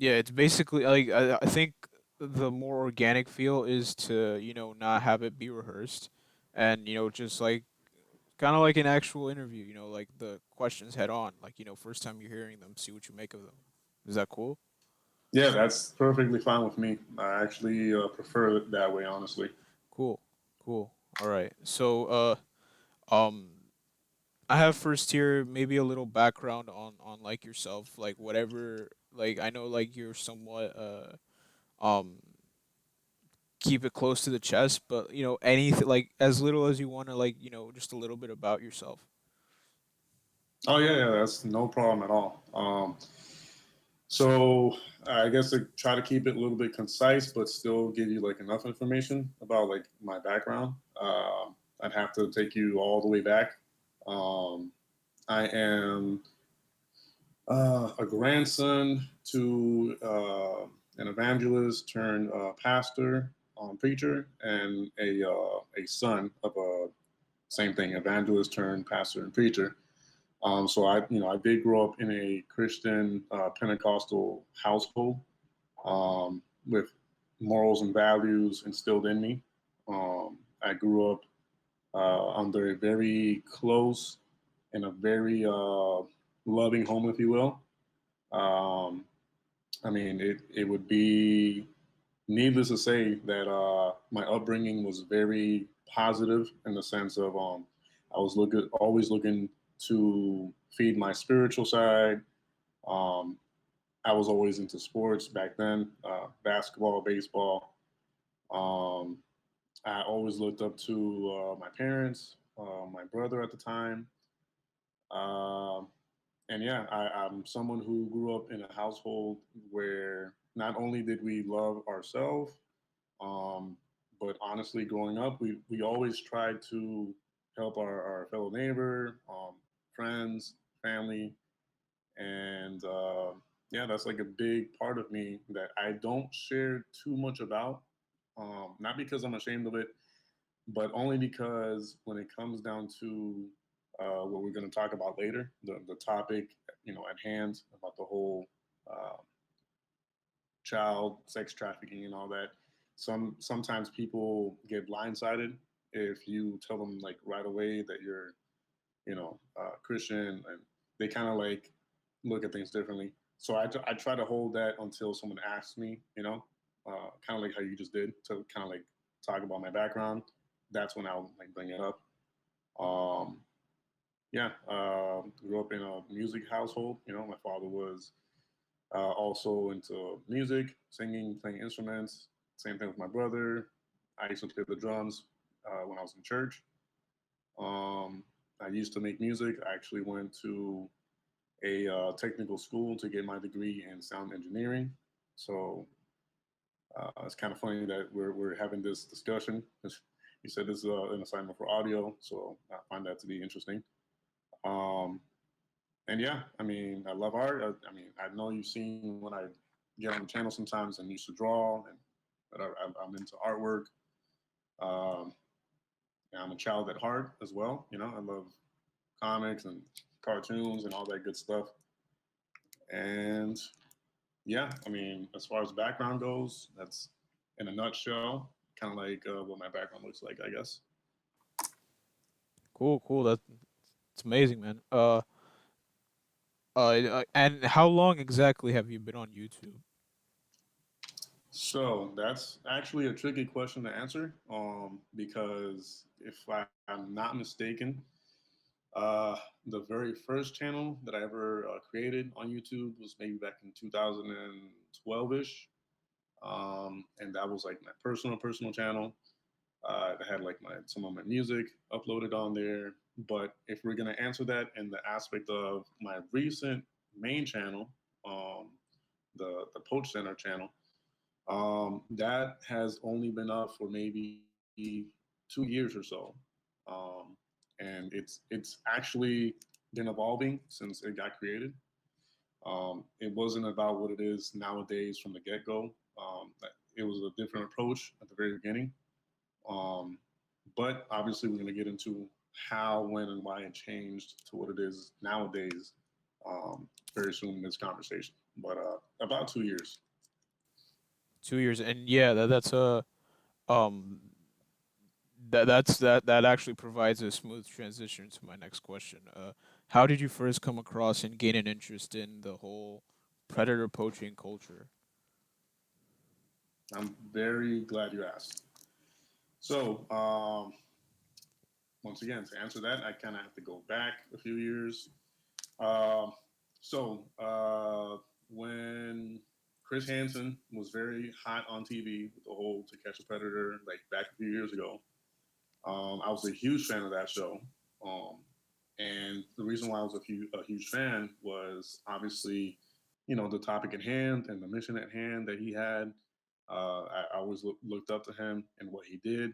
Yeah, it's basically like I think the more organic feel is to, not have it be rehearsed and, just like kind of like an actual interview, like the questions head on, like, first time you're hearing them, see what you make of them. Is that cool? Yeah, that's perfectly fine with me. I actually prefer it that way, honestly. Cool. Cool. All right. So, um I have first here maybe a little background on like yourself, like whatever, like I know like you're somewhat um keep it close to the chest, but anything like as little as you want to, like, just a little bit about yourself. Oh yeah, yeah, that's no problem at all. So I guess to try to keep it a little bit concise, but still give you like enough information about like my background. I'd have to take you all the way back. Um, I am a grandson to an evangelist turned pastor, preacher, and a son of a same thing, evangelist turned pastor and preacher. So I did grow up in a Christian Pentecostal household with morals and values instilled in me. I grew up under a very close and a very loving home, if you will. Um, I mean, it would be needless to say that my upbringing was very positive in the sense of I was always looking to feed my spiritual side. Um, I was always into sports back then, basketball, baseball. Um, I always looked up to my parents, my brother at the time. Um and yeah, I'm someone who grew up in a household where not only did we love ourselves, um, but honestly, growing up, we always tried to help our fellow neighbor, friends, family, and yeah, that's like a big part of me that I don't share too much about. Not because I'm ashamed of it, but only because when it comes down to what we're going to talk about later, the topic at hand about the whole uh, child sex trafficking and all that. Sometimes people get blindsided if you tell them like right away that you're Christian, and they kind of like look at things differently. So I try to hold that until someone asks me, kind of like how you just did to kind of like talk about my background. That's when I'll like bring it up. Um, yeah, grew up in a music household. My father was also into music, singing, playing instruments. Same thing with my brother. I used to play the drums when I was in church. Um, I used to make music. I actually went to a technical school to get my degree in sound engineering. So it's kind of funny that we're having this discussion. You said this is an assignment for audio, so I find that to be interesting. Um, and yeah, I mean, I love art. I mean, I know you've seen when I get on the channel sometimes and used to draw, and but I'm into artwork. Um, and I'm a child at heart as well. I love comics and cartoons and all that good stuff. And yeah, I mean, as far as background goes, that's in a nutshell, kind of like what my background looks like, I guess. Cool, cool. That's amazing, man. And how long exactly have you been on YouTube? So that's actually a tricky question to answer, because if I'm not mistaken, uh, the very first channel that I ever created on YouTube was maybe back in 2012 ish, and that was like my personal channel. I had like my some of my music uploaded on there. But if we're gonna answer that in the aspect of my recent main channel, um, the Poach Center channel, that has only been up for maybe 2 years or so, um, and it's actually been evolving since it got created. It wasn't about what it is nowadays from the get go. It was a different approach at the very beginning. Um, but obviously, we're going to get into how, when, and why it changed to what it is nowadays very soon in this conversation. but about 2 years. 2 years, and yeah, that's a um that actually provides a smooth transition to my next question. How did you first come across and gain an interest in the whole predator poaching culture? I'm very glad you asked. So, once again, to answer that, I kind of have to go back a few years. Um, so, when Chris Hansen was very hot on TV with the whole To Catch a Predator, like back a few years ago, I was a huge fan of that show. Um, and the reason why I was a huge fan was obviously, the topic at hand and the mission at hand that he had. I always looked up to him and what he did.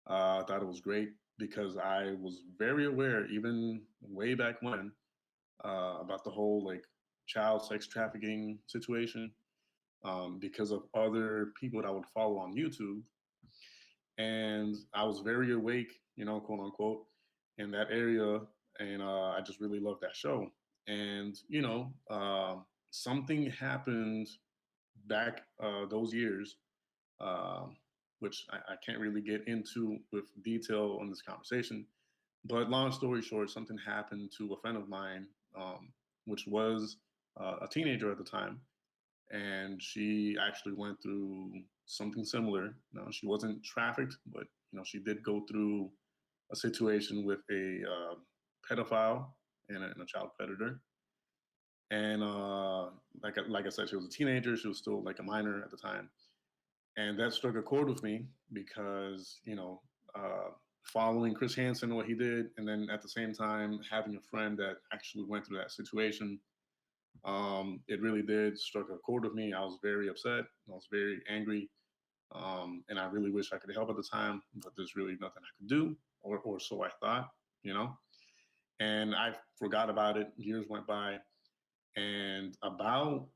I thought it was great because I was very aware, even way back when, about the whole like child sex trafficking situation because of other people that I would follow on YouTube. And I was very awake, quote unquote, in that area. And I just really loved that show. And, something happened back those years, um, which I can't really get into with detail on this conversation. But long story short, something happened to a friend of mine, which was a teenager at the time, and she actually went through something similar. No, she wasn't trafficked, but she did go through a situation with a pedophile and a child predator. And like I said, she was a teenager. She was still like a minor at the time, and that struck a chord with me because following Chris Hansen, what he did, and then at the same time having a friend that actually went through that situation, it really did struck a chord with me. I was very upset. I was very angry, and I really wish I could help at the time, but there's really nothing I could do, or so I thought, you know. And I forgot about it. Years went by, and about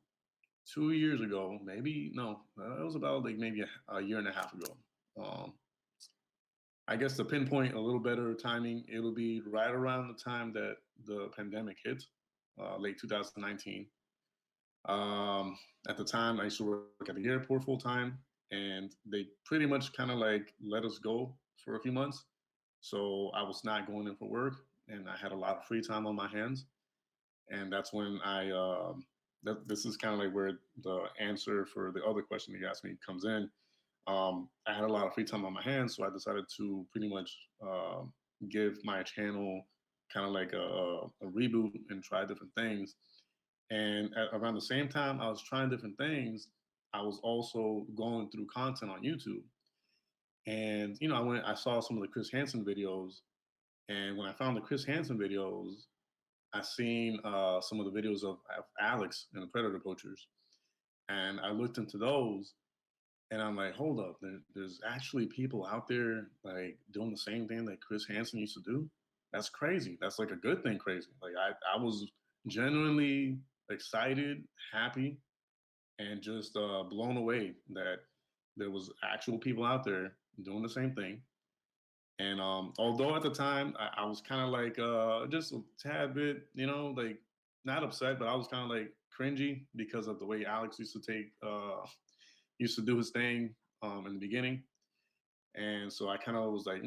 2 years ago, maybe no, it was about like maybe a year and a half ago. Um, I guess to pinpoint a little better timing, it'll be right around the time that the pandemic hit, late 2019. Um, at the time, I used to work at the airport full time, and they pretty much kind of like let us go for a few months. So I was not going in for work, and I had a lot of free time on my hands. And that's when this is kind of like where the answer for the other question that you asked me comes in. I had a lot of free time on my hands, so I decided to pretty much give my channel kind of like a reboot and try different things. And around the same time I was trying different things, I was also going through content on YouTube. And I saw some of the Chris Hansen videos, and when I found the Chris Hansen videos, I seen some of the videos of Alex and the Predator Poachers, and I looked into those, and I'm like, hold up, there's actually people out there like doing the same thing that Chris Hansen used to do. That's crazy. That's like a good thing. Crazy. Like I was genuinely excited, happy, and just blown away that there was actual people out there doing the same thing. And although at the time I was kind of like just a tad bit, like not upset, but I was kind of like cringy because of the way Alex used to do his thing in the beginning. And so I kind of was like,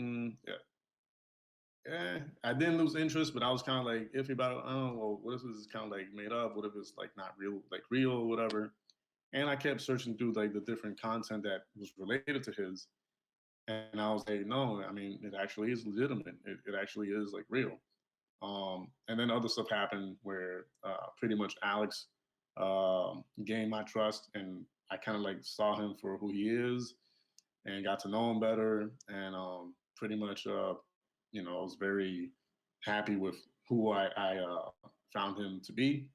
yeah, I didn't lose interest, but I was kind of like iffy about it. Oh, well, what if this is kind of like made up? What if it's like not real, like real or whatever? And I kept searching through like the different content that was related to his. And I was like, no, I mean, it actually is legitimate. It actually is like real. And then other stuff happened where pretty much Alex gained my trust, and I kind of like saw him for who he is and got to know him better. And pretty much, I was very happy with who I found him to be,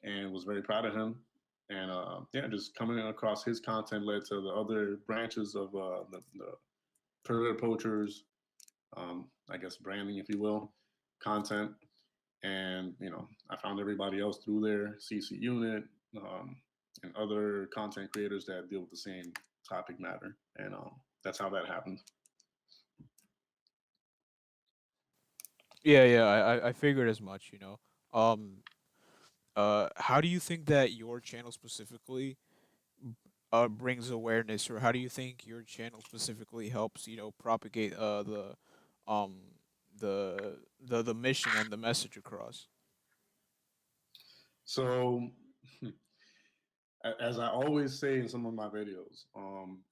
and was very proud of him. And yeah, just coming across his content led to the other branches of the predator poachers, I guess branding, if you will, content. And I found everybody else through there, CC Unit, and other content creators that deal with the same topic matter. And that's how that happened. Yeah, yeah, I figured as much. Um, how do you think that your channel specifically brings awareness, or how do you think your channel specifically helps, propagate um the mission and the message across? So, as I always say in some of my videos,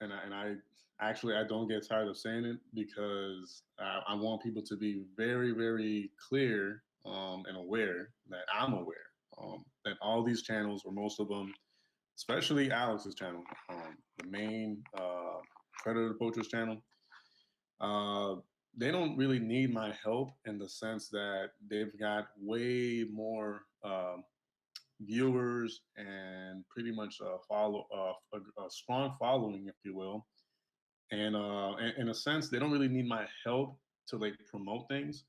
and I actually I don't get tired of saying it because I want people to be very, very clear and aware that I'm aware that all these channels, or most of them, especially Alex's channel, the main Predator Poachers channel, uh, they don't really need my help in the sense that they've got way more viewers and pretty much a strong following, if you will. And in a sense, they don't really need my help to like promote things,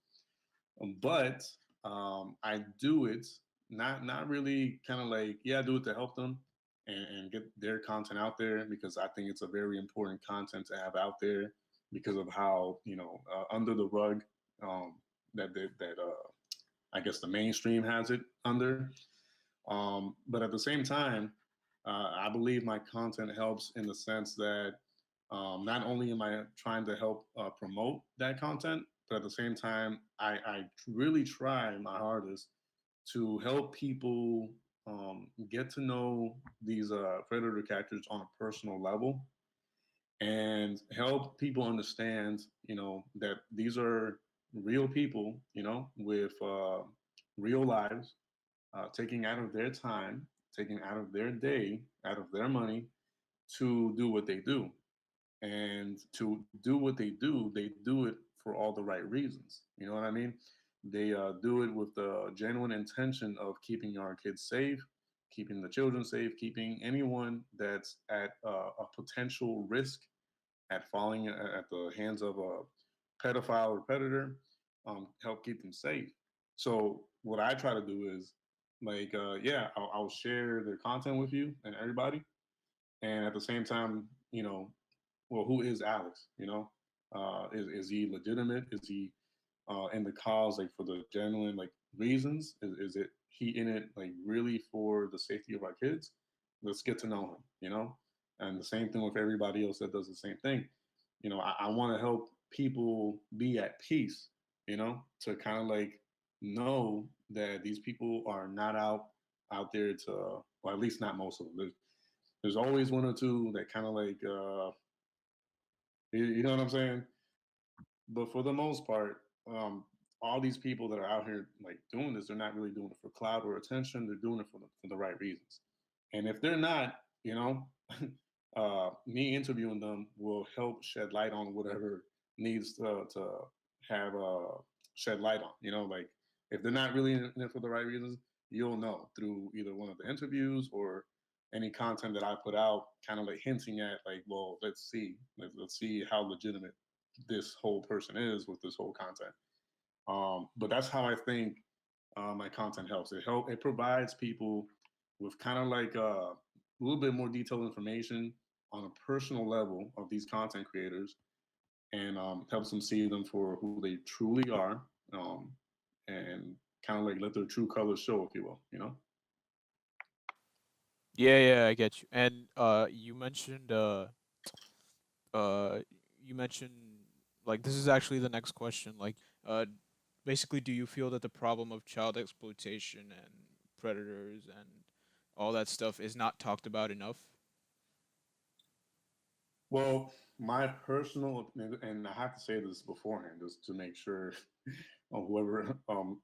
but I do it not really kind of like, yeah, I do it to help them and get their content out there because I think it's a very important content to have out there because of how under the rug um, that I guess the mainstream has it under. But at the same time, I believe my content helps in the sense that not only am I trying to help promote that content, but at the same time, I really try my hardest to help people get to know these predator catchers on a personal level and help people understand, that these are real people, with real lives, taking out of their time, taking out of their day, out of their money to do what they do. And to do what they do it for all the right reasons. You know what I mean? They do it with the genuine intention of keeping our kids safe, keeping the children safe, keeping anyone that's at a potential risk at falling at the hands of a pedophile or predator, help keep them safe. So what I try to do is like, yeah, I'll share their content with you and everybody, and at the same time, well, who is Alex? Is he legitimate? Is he in the cause like for the genuine like reasons? Is it he in it like really for the safety of our kids? Let's get to know him. And the same thing with everybody else that does the same thing. I want to help people be at peace. To kind of like know that these people are not out there to, or at least not most of them. There's always one or two that kind of like you know what I'm saying? But for the most part, all these people that are out here like doing this, they're not really doing it for clout or attention. They're doing it for the right reasons. And if they're not, me interviewing them will help shed light on whatever needs to have shed light on. Like if they're not really in it for the right reasons, you'll know through either one of the interviews or any content that I put out, kind of like hinting at like, well, let's see how legitimate this whole person is with this whole content. But that's how I think my content helps. It provides people with kind of like a little bit more detailed information on a personal level of these content creators, and helps them see them for who they truly are, and kind of like let their true colors show, if you will. Yeah, yeah, I get you. And uh you mentioned, like, this is actually the next question. Like, uh basically, do you feel that the problem of child exploitation and predators and all that stuff is not talked about enough? Well, my personal, and I have to say this beforehand just to make sure whoever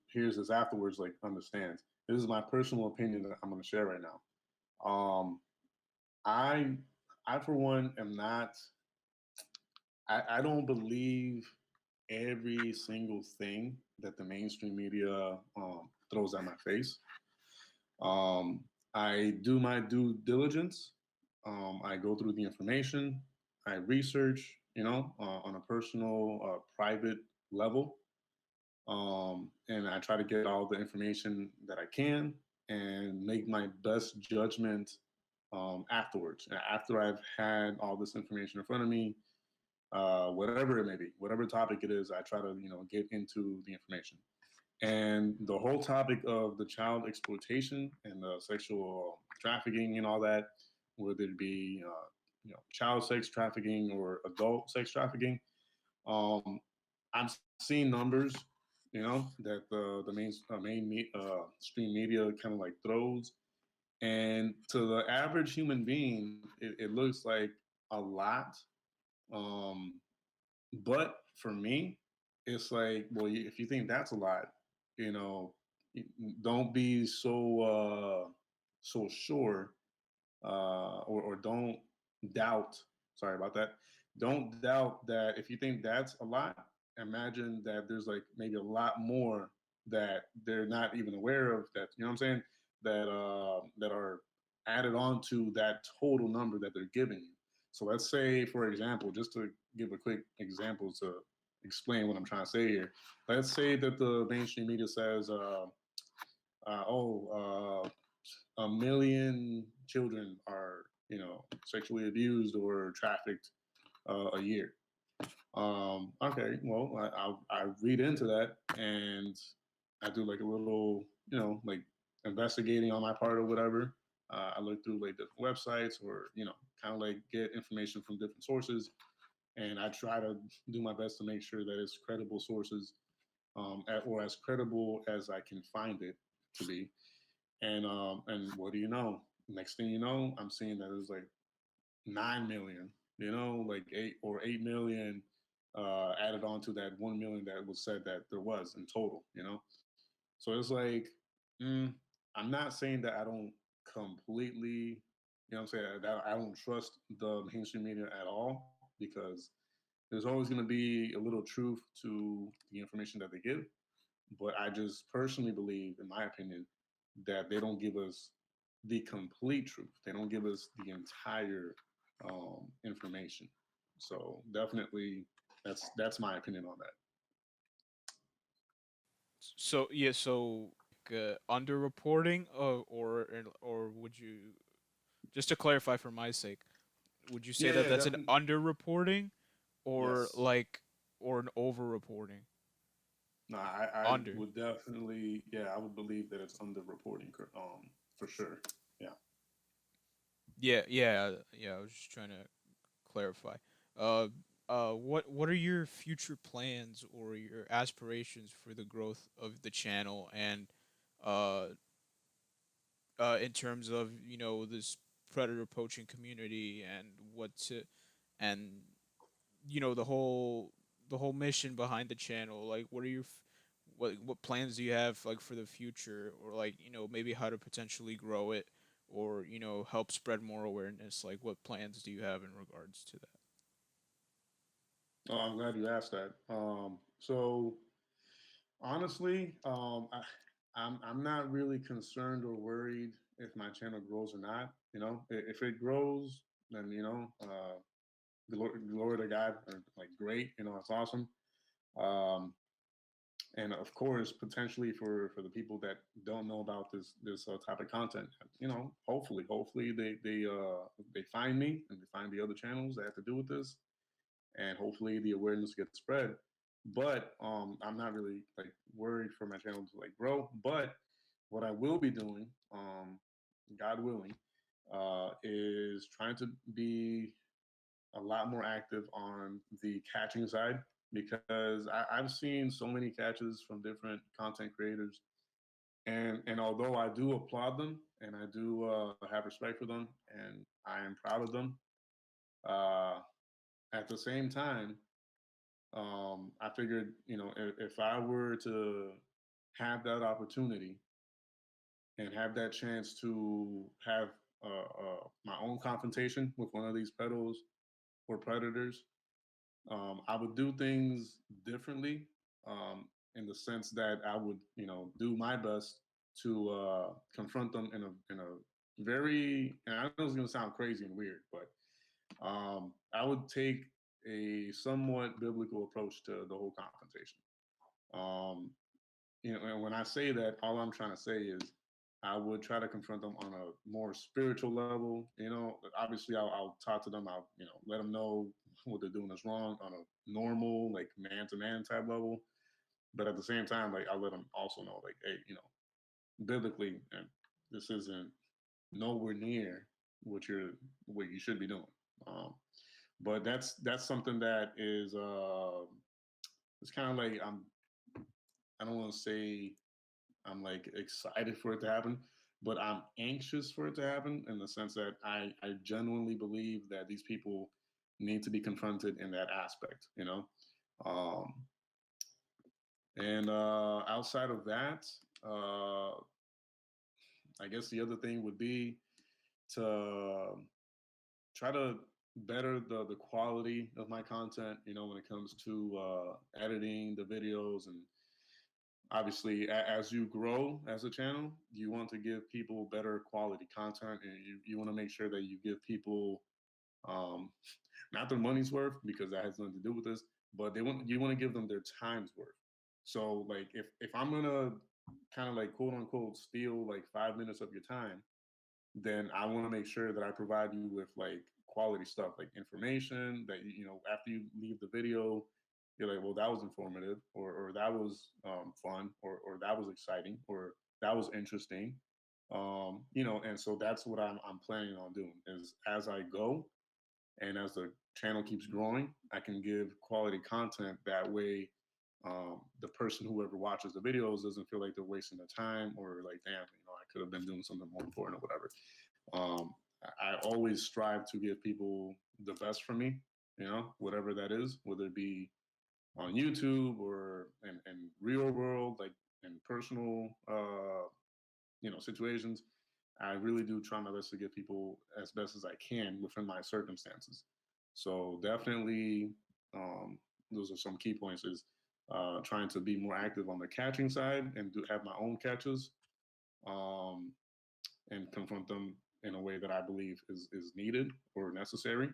hears this afterwards like understands. This is my personal opinion that I'm going to share right now. I I for one am not. I don't believe every single thing that the mainstream media throws at my face. Um, I do my due diligence. I go through the information. I research, on a personal, private level, and I try to get all the information that I can and make my best judgment afterwards. After I've had all this information in front of me, whatever it may be, whatever topic it is, I try to get into the information. And the whole topic of the child exploitation and the sexual trafficking and all that, whether it be child sex trafficking or adult sex trafficking, um, I'm seeing numbers, that the stream media kind of like throws, and to the average human being, it looks like a lot. Um, but for me, it's like, well, if you think that's a lot, you know, don't be so sure, or don't doubt. Sorry about that. Don't doubt that if you think that's a lot, imagine that there's like maybe a lot more that they're not even aware of. That, you know what I'm saying? That are added on to that total number that they're giving you. So let's say, for example, just to give a quick example to explain what I'm trying to say here. Let's say that the mainstream media says, a million children are, sexually abused or trafficked a year. Okay, well, I read into that and I do like a little, like investigating on my part or whatever. I look through like different websites or, kind of like get information from different sources. And I try to do my best to make sure that it's credible sources, or as credible as I can find it to be. And what do you know? Next thing you know, I'm seeing that it's like 9 million, like 8 million added on to that 1 million that was said that there was in total. So it's like, mm, I'm not saying that I don't completely, I'm saying that I don't trust the mainstream media at all, because there's always going to be a little truth to the information that they give. But I just personally believe, in my opinion, that they don't give us the complete truth. They don't give us the entire information. So definitely, that's my opinion on that. So yeah, so underreporting, or would you, just to clarify for my sake, would you say Yeah, that yeah, that's an definitely. underreporting or Yes. like or an overreporting? No, I Under. would definitely, yeah, I would believe that it's underreporting, for sure. Yeah. Yeah. I was just trying to clarify. Uh, what are your future plans or your aspirations for the growth of the channel and uh, in terms of this predator poaching community and what to and the whole mission behind the channel? Like, what are your what plans do you have like for the future, or like maybe how to potentially grow it, or help spread more awareness? Like, what plans do you have in regards to that? Oh, I'm glad you asked that. So honestly, I'm not really concerned or worried if my channel grows or not. If it grows, then glory to God, or like great. It's awesome. Um, and of course, potentially for the people that don't know about this type of content, hopefully they find me and they find the other channels that have to do with this, and hopefully the awareness gets spread. But I'm not really like worried for my channel to like grow. But what I will be doing, God willing, is trying to be a lot more active on the catching side, because I've seen so many catches from different content creators, and although I do applaud them and I do have respect for them and I am proud of them, uh, at the same time, I figured, if I were to have that opportunity and have that chance to have my own confrontation with one of these pedos or predators, I would do things differently, in the sense that I would, do my best to confront them in a very, and I know it's going to sound crazy and weird, but I would take a somewhat biblical approach to the whole confrontation. Um, and when I say that, all I'm trying to say is I would try to confront them on a more spiritual level. Obviously I'll talk to them. I'll, let them know what they're doing is wrong on a normal, like man to man type level. but at the same time, like I let them also know, like, hey, you know, biblically, and this isn't nowhere near what you should be doing. Um, but that's something that is it's kind of like I don't want to say I'm like excited for it to happen, but I'm anxious for it to happen in the sense that I genuinely believe that these people need to be confronted in that aspect, you know. Um, and outside of that, I guess the other thing would be to try to better the quality of my content. You know, when it comes to editing the videos, and obviously as you grow as a channel, you want to give people better quality content, and you want to make sure that you give people um, not their money's worth, because that has nothing to do with this, but you want to give them their time's worth. So like if I'm gonna kind of like quote unquote steal like 5 minutes of your time, then I want to make sure that I provide you with like quality stuff, like information that you know after you leave the video, you're like, well, that was informative, or that was fun, or that was exciting, or that was interesting. You know, and so that's what I'm planning on doing is as I go and as the channel keeps growing, I can give quality content. That way, the person whoever watches the videos doesn't feel like they're wasting their time or like, damn, you know, I could have been doing something more important or whatever. I always strive to give people the best from me, you know, whatever that is, whether it be on YouTube or in real world, like in personal, you know, situations. I really do try my best to give people as best as I can within my circumstances. So definitely, those are some key points. Is trying to be more active on the catching side and do have my own catches, um, and confront them in a way that I believe is needed or necessary,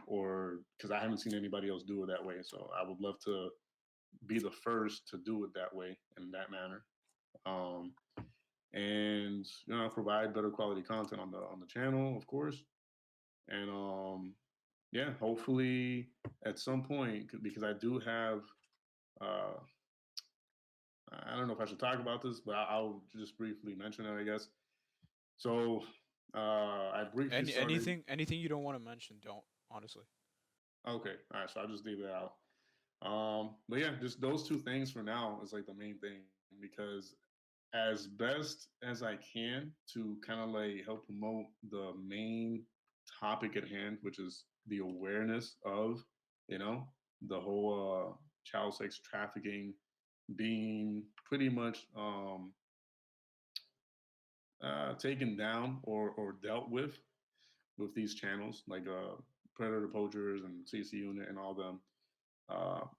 or because I haven't seen anybody else do it that way. So I would love to be the first to do it that way in that manner. Um, and you know, provide better quality content on the channel, of course. And yeah, hopefully at some point, because I do have uh, I don't know if I should talk about this, but I'll just briefly mention it, I guess. So I briefly started. Anything you don't want to mention, don't, honestly. Okay, all right, so I'll just leave it out. But yeah, just those two things for now is like the main thing, because as best as I can to kind of like help promote the main topic at hand, which is the awareness of, you know, the whole child sex trafficking being pretty much taken down or dealt with these channels like Predator Poachers and CC Unit and all them.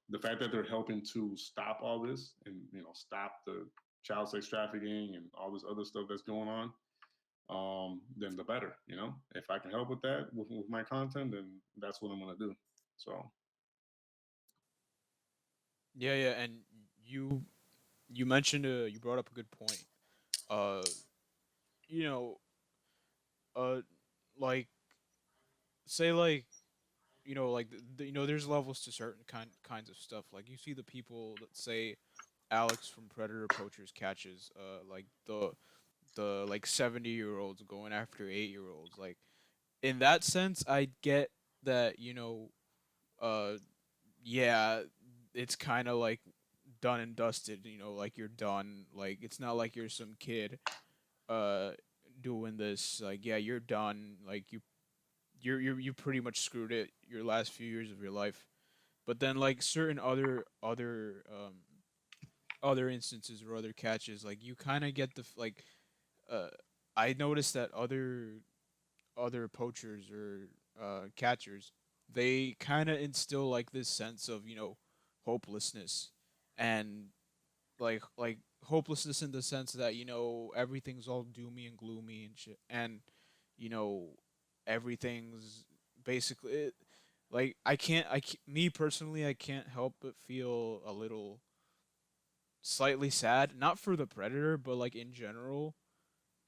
The fact that they're helping to stop all this and you know stop the child sex trafficking and all this other stuff that's going on, then the better. You know, if I can help with that with my content, then that's what I'm gonna do. So Yeah, yeah, and you mentioned you brought up a good point. Uh, you know, uh, like say like like there's levels to certain kinds of stuff. Like you see the people that say Alex from Predator Poachers catches like the like 70-year-olds going after 8-year-olds. Like in that sense, I get that uh yeah, it's kind of like done and dusted. Like you're done. Like it's not like you're some kid uh doing this. Like yeah, you're done. Like you pretty much screwed it your last few years of your life. But then like certain other instances or other catches, like you kind of get like uh I noticed that other poachers or catchers, they kind of instill like this sense of hopelessness, and like hopelessness in the sense that everything's all doomy and gloomy and shit, and you know everything's basically like me personally, I can't help but feel a little slightly sad, not for the predator, but like in general,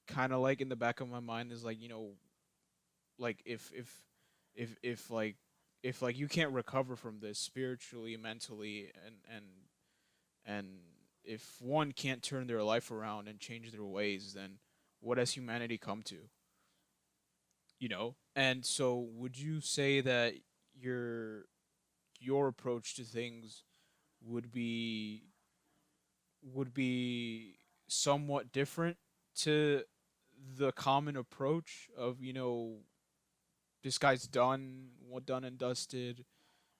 kind of like in the back of my mind is like like if like if like you can't recover from this spiritually, mentally, and And if one can't turn their life around and change their ways, then what has humanity come to? You know? And so would you say that your your approach to things would be would be somewhat different to the common approach of, this guy's done, what done and dusted,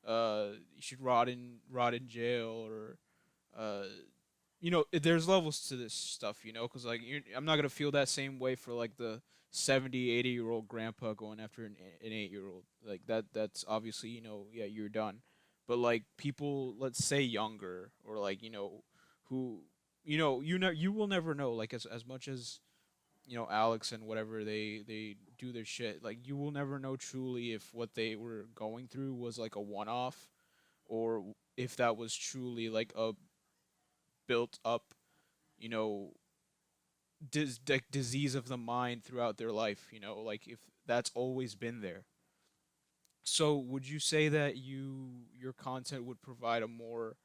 you should rot in jail, or uh there's levels to this stuff, because like I'm not gonna feel that same way for like the 70, 80 year old grandpa going after an 8-year old. Like that's obviously, yeah, you're done. But like people, let's say younger, or like, who, you will never know, like as much as, Alex and whatever, they do their shit, like you will never know truly if what they were going through was like a one-off, or if that was truly like a built up, you know disease of the mind throughout their life, like if that's always been there. So would you say that your content would provide a more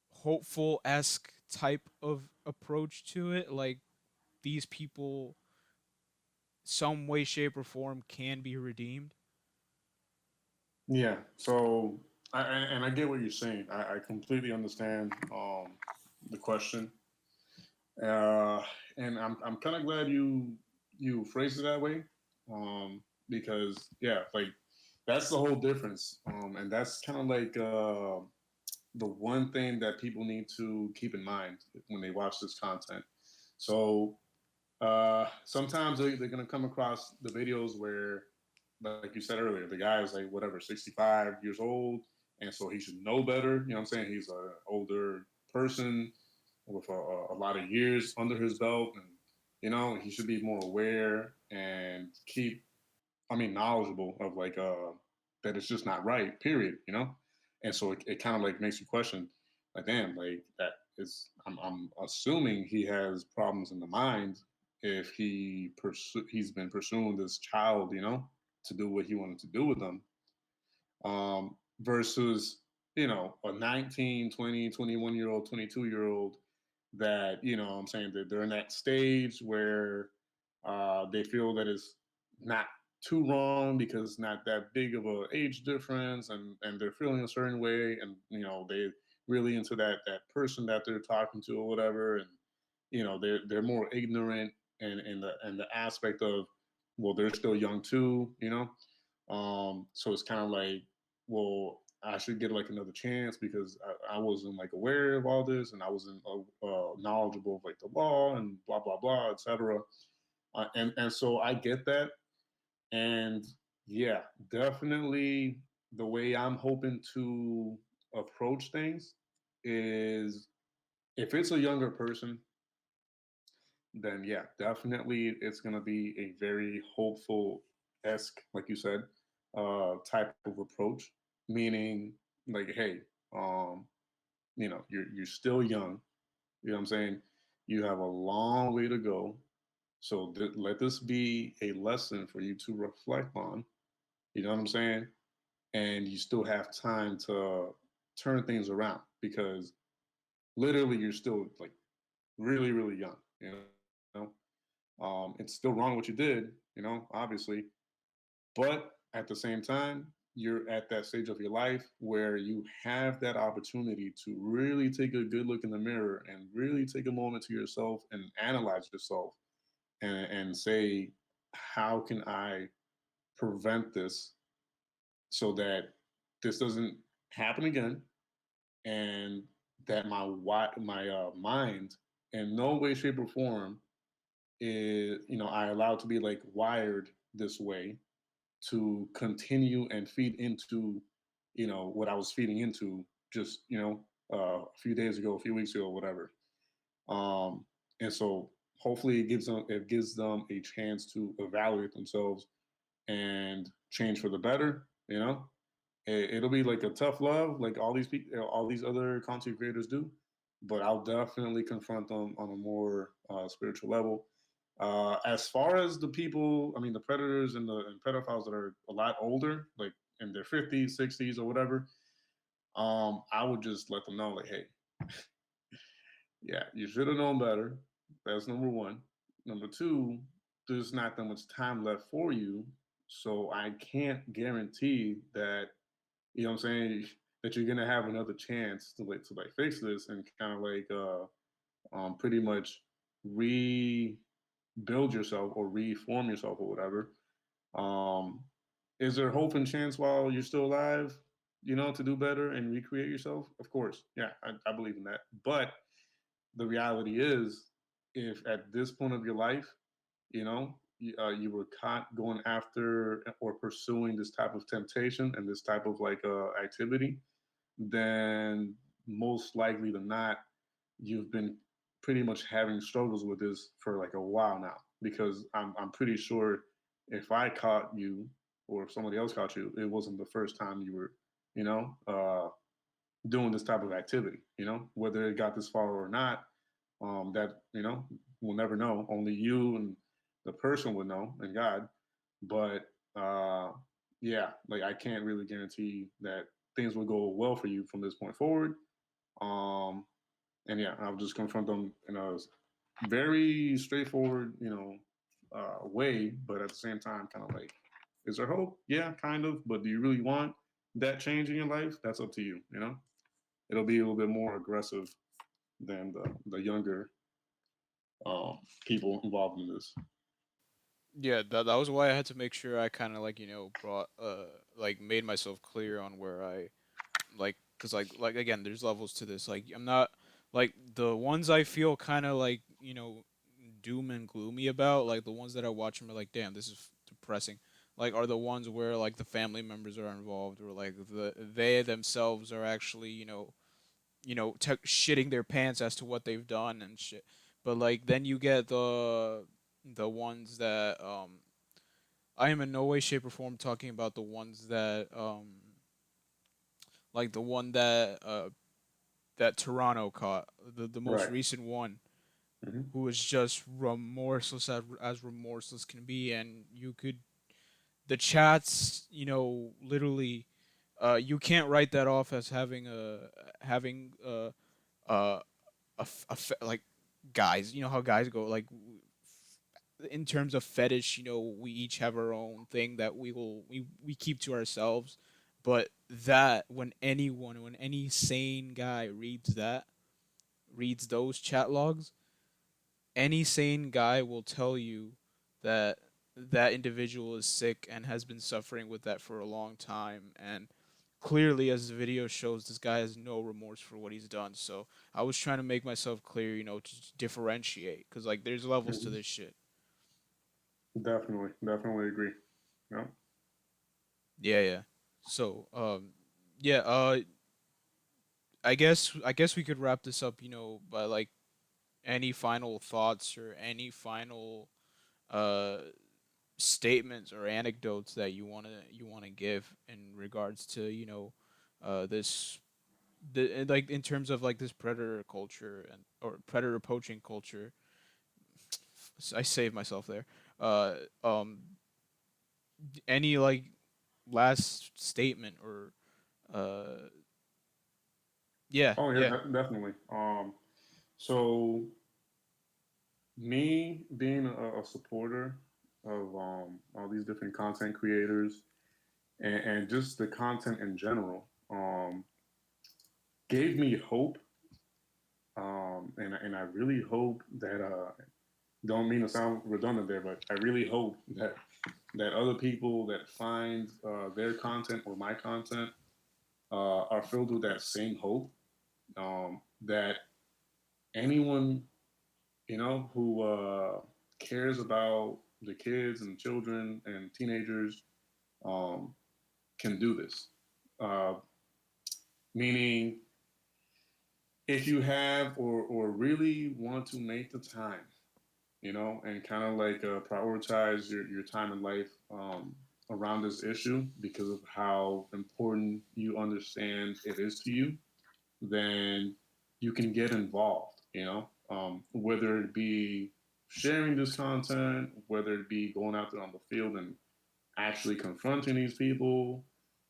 hopeful esque type of approach to it, like these people, some way, shape, or form, can be redeemed? Yeah. So, and I get what you're saying. I completely understand the question, uh, and I'm kind of glad you phrased it that way, because yeah, like that's the whole difference, and that's kind of like the one thing that people need to keep in mind when they watch this content. So sometimes they're gonna come across the videos where, like you said earlier, the guy is like whatever, 65 years old, and so he should know better. You know what I'm saying? He's an older person with a lot of years under his belt, and he should be more aware and keep, I mean, knowledgeable of like that it's just not right. Period. And so it kind of like makes you question, like, damn, like that is. I'm assuming he has problems in the mind if he's been pursuing this child, to do what he wanted to do with them, versus a 19, 20, 21 year old, 22 year old that I'm saying that they're in that stage where they feel that it's not too wrong because it's not that big of a age difference, and they're feeling a certain way, and they really into that person that they're talking to or whatever, and they're more ignorant, and the aspect of, well, they're still young too, so it's kind of like, well, I should get like another chance because I wasn't like aware of all this, and I wasn't knowledgeable of like the law and blah blah blah, etc. And so I get that, and yeah, definitely the way I'm hoping to approach things is, if it's a younger person, then yeah, definitely it's gonna be a very hopeful esque, like you said, type of approach. Meaning, like, hey, um, you're still young. You know what I'm saying? You have a long way to go. So let this be a lesson for you to reflect on. You know what I'm saying? And you still have time to turn things around, because literally you're still like really, really young. It's still wrong what you did, obviously, but at the same time, you're at that stage of your life where you have that opportunity to really take a good look in the mirror and really take a moment to yourself and analyze yourself, and say, how can I prevent this so that this doesn't happen again, and that my mind in no way, shape, or form is, I allowed to be like wired this way to continue and feed into, what I was feeding into just, a few days ago, a few weeks ago, whatever. Um, and so hopefully it gives them a chance to evaluate themselves and change for the better. It'll be like a tough love, like all these people, all these other content creators do, but I'll definitely confront them on a more spiritual level. As far as the people, I mean, the predators and pedophiles that are a lot older, like in their 50s, 60s, or whatever, I would just let them know, like, hey, yeah, you should have known better. That's number one. Number two, there's not that much time left for you. So I can't guarantee that, you know what I'm saying, that you're gonna have another chance to like fix this and kind of like pretty much rebuild yourself or reform yourself or whatever. Um, is there hope and chance while you're still alive, to do better and recreate yourself? Of course. Yeah, I believe in that. But the reality is, if at this point of your life, you were caught going after or pursuing this type of temptation and this type of like activity, then most likely than not, you've been pretty much having struggles with this for like a while now. Because I'm pretty sure if I caught you or if somebody else caught you, it wasn't the first time you were, you know, uh, doing this type of activity. Whether it got this far or not, that we'll never know. Only you and the person would know, and God. But yeah, like I can't really guarantee that things will go well for you from this point forward. Um, and yeah, I'll just confront them in a very straightforward, way. But at the same time, kind of like, is there hope? Yeah, kind of. But do you really want that change in your life? That's up to you. It'll be a little bit more aggressive than the younger people involved in this. Yeah, that was why I had to make sure I kind of like brought like made myself clear on where I like, because like again, there's levels to this. Like I'm not like the ones I feel kind of like doom and gloomy about, like the ones that I watch and are like, damn, this is depressing. Like are the ones where like the family members are involved, or like they themselves are actually shitting their pants as to what they've done and shit. But like then you get the ones that I am in no way, shape, or form talking about the ones that like the one that Toronto caught, the most Right. recent one, Hmm. who was just remorseless as remorseless can be, and you could the chats, literally, you can't write that off as uh, like guys. You know how guys go, like in terms of fetish. We each have our own thing that we keep to ourselves. But that when any sane guy reads those chat logs, any sane guy will tell you that that individual is sick and has been suffering with that for a long time. And clearly, as the video shows, this guy has no remorse for what he's done. So I was trying to make myself clear, to differentiate, because like there's levels to Hmm. this shit. Definitely, definitely agree. Yeah. Yeah, yeah. So yeah. I guess we could wrap this up, by like any final thoughts or any final uh statements or anecdotes that you want to give in regards to this like in terms of like this predator culture and or predator poaching culture. I saved myself there. uh any like last statement or uh yeah, Oh yeah, yeah. definitely. So me being a supporter of all these different content creators and just the content in general, gave me hope. And I really hope that don't mean to sound redundant there, but I really hope that other people that find their content or my content are filled with that same hope. That anyone who cares about the kids and children and teenagers um, can do this. Uh, Meaning, if you have or really want to make the time, and kind of like prioritize your time in life around this issue because of how important you understand it is to you, then you can get involved, whether it be sharing this content, whether it be going out there on the field and actually confronting these people,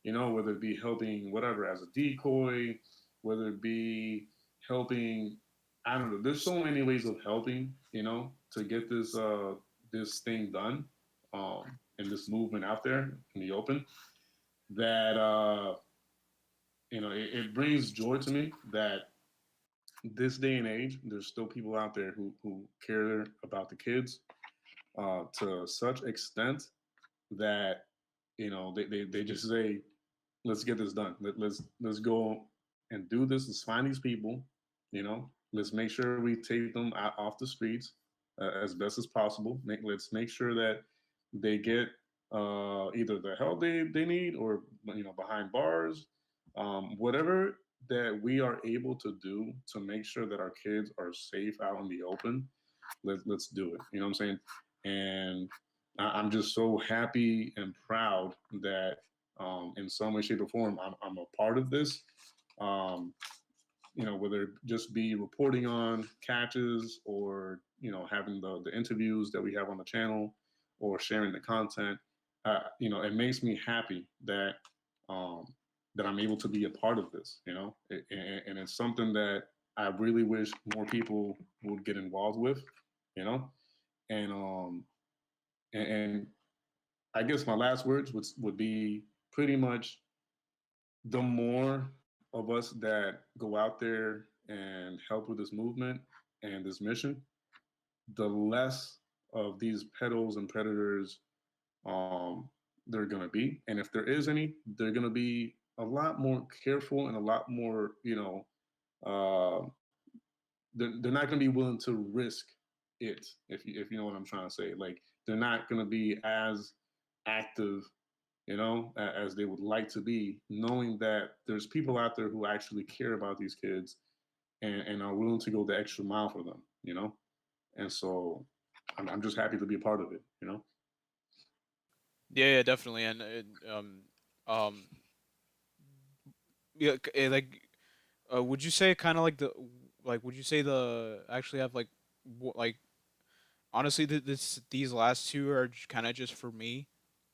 whether it be helping whatever as a decoy, whether it be helping, I don't know. There's so many ways of helping, to get this thing done, and this movement out there in the open. That it brings joy to me that this day and age, there's still people out there who care about the kids to such extent that they just say, let's get this done. Let's go and do this. Let's find these people. Let's make sure we take them out, off the streets as best as possible. Let's make sure that they get either the help they need, or behind bars, whatever that we are able to do to make sure that our kids are safe out in the open. Let's do it. You know what I'm saying? And I'm just so happy and proud that in some way, shape, or form, I'm a part of this. Um, whether it just be reporting on catches, or having the interviews that we have on the channel, or sharing the content. It makes me happy um, that I'm able to be a part of this. And it's something that I really wish more people would get involved with. You know, and and I guess my last words would be pretty much, the more of us that go out there and help with this movement and this mission, the less of these pedals and predators um, there are going to be. And if there is any, they're going to be a lot more careful and a lot more, they're not going to be willing to risk it, if you know what I'm trying to say. Like, they're not going to be as active, as they would like to be, knowing that there's people out there who actually care about these kids, and are willing to go the extra mile for them. And so I'm just happy to be a part of it. Yeah, yeah, definitely. And um, yeah, like, would you say kind of like would you say the actually have like, like, honestly, these last two are kind of just for me,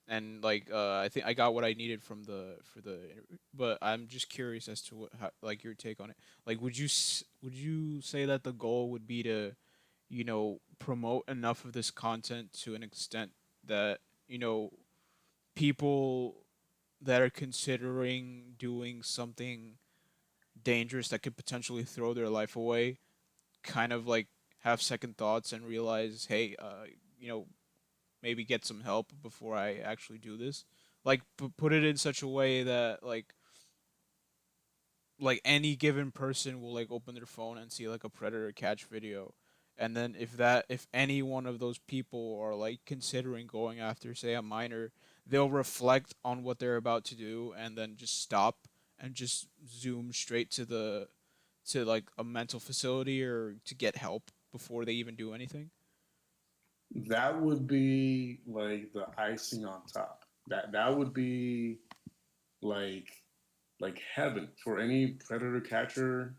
and like, I think I got what I needed from the for the interview, but I'm just curious as to like, your take on it. Like, would you say that the goal would be to, promote enough of this content to an extent that, you know people that are considering doing something dangerous that could potentially throw their life away kind of like have second thoughts and realize, hey, maybe get some help before I actually do this. Like, put it in such a way that, like any given person will like open their phone and see like a predator catch video, and then if any one of those people are like considering going after, say, a minor, they'll reflect on what they're about to do and then just stop and just zoom straight to like a mental facility or to get help before they even do anything. That would be like the icing on top. That would be like heaven for any predator catcher,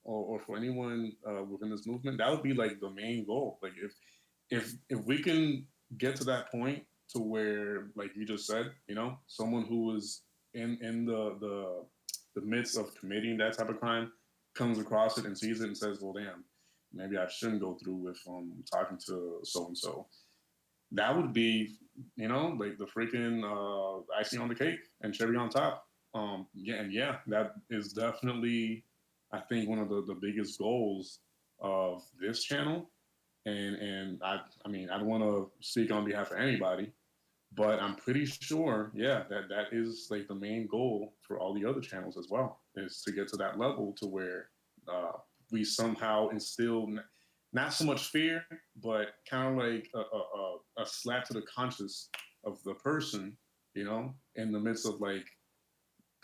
or for anyone within this movement. That would be like the main goal. Like, if we can get to that point, to where, like you just said, someone who was in the midst of committing that type of crime comes across it and sees it and says, well, damn, maybe I shouldn't go through with talking to so and so. That would be, like the freaking icing on the cake and cherry on top. Yeah, and yeah, that is definitely, I think, one of the biggest goals of this channel. And I mean, I don't want to speak on behalf of anybody, but I'm pretty sure, yeah, that is like the main goal for all the other channels as well, is to get to that level to where uh, we somehow instill not so much fear, but kind of like a slap to the conscience of the person, in the midst of like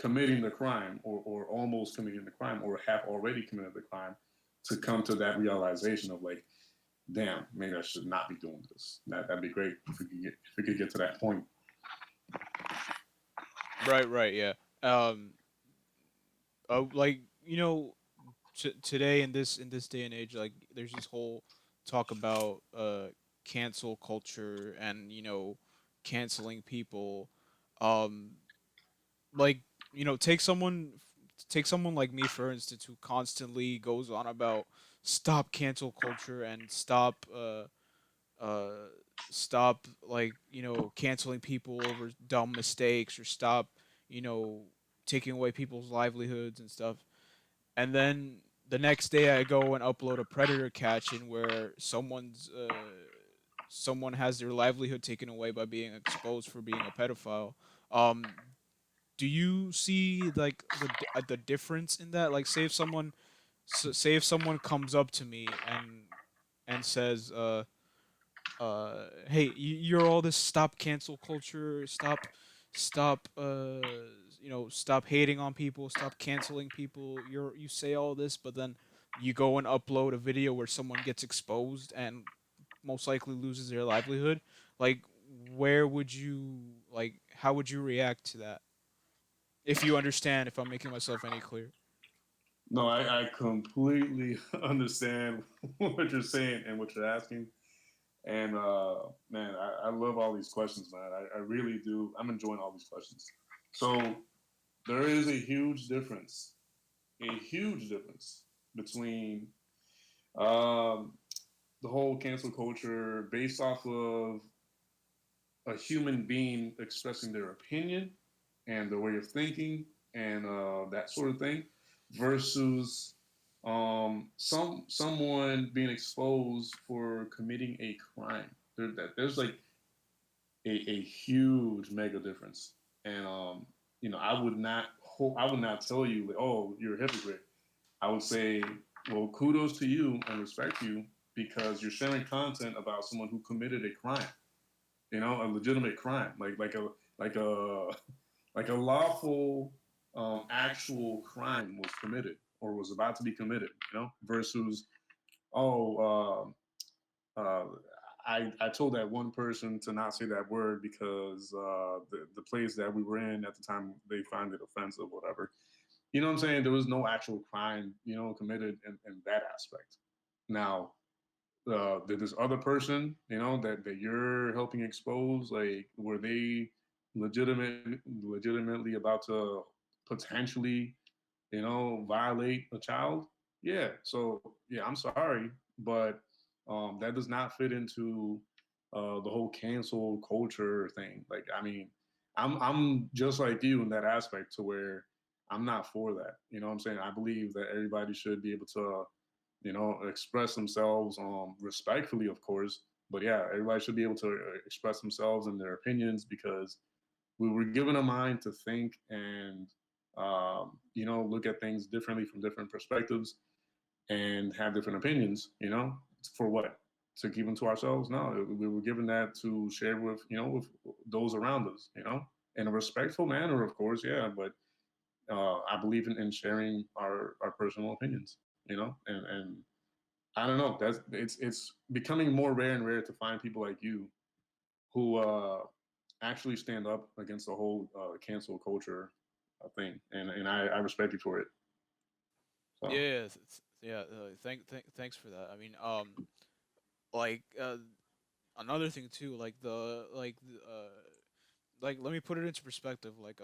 committing the crime, or almost committing the crime, or have already committed the crime, to come to that realization of like, damn, maybe I should not be doing this. That'd be great if we could get to that point. Right, right, yeah. Um, like, today, in this day and age, like, there's this whole talk about cancel culture and, canceling people. Um, like take someone like me for instance who constantly goes on about stop cancel culture and uh stop like canceling people over dumb mistakes or stop you know taking away people's livelihoods and stuff. And then the next day I go and upload a predator catch in where someone has their livelihood taken away by being exposed for being a pedophile. um do you see like the difference in that? Like say if someone comes up to me and says hey, you're all this stop cancel culture, stop stop hating on people, stop canceling people, you say all this, but then you go and upload a video where someone gets exposed and most likely loses their livelihood. Like, where would you like how would you react to that, if you understand, if I'm making myself any clear? No, I completely understand what you're saying and what you're asking. And man, I love all these questions, man. I really do. I'm enjoying all these questions. So there is a huge difference between um, the whole cancel culture based off of a human being expressing their opinion and their way of thinking and that sort of thing versus someone being exposed for committing a crime. There's like a huge mega difference, and I would not tell you like, oh, you're a hypocrite. I would say, well, kudos to you and respect you because you're sharing content about someone who committed a crime, a legitimate crime, like a like a lawful actual crime was committed or was about to be committed, versus oh I told that one person to not say that word because the place that we were in at the time they found it offensive, whatever. You know what I'm saying? There was no actual crime, committed in that aspect. Now, this other person, that you're helping expose, like, were they legitimately about to potentially, violate a child? Yeah. So yeah, I'm sorry, but that does not fit into the whole cancel culture thing. Like, I mean, I'm just like you in that aspect to where I'm not for that. You know what I'm saying? I believe that everybody should be able to express themselves respectfully, of course. But yeah, everybody should be able to express themselves and their opinions because we were given a mind to think and look at things differently from different perspectives and have different opinions. For what? To keep them to ourselves? No, we were given that to share with with those around us. In a respectful manner, of course. Yeah, but I believe in sharing our personal opinions. And I don't know. It's becoming more rare and rare to find people like you who actually stand up against the whole cancel culture thing, and I respect you for it. So Yeah, yeah. Thanks for that. I mean, like another thing too, like let me put it into perspective. Like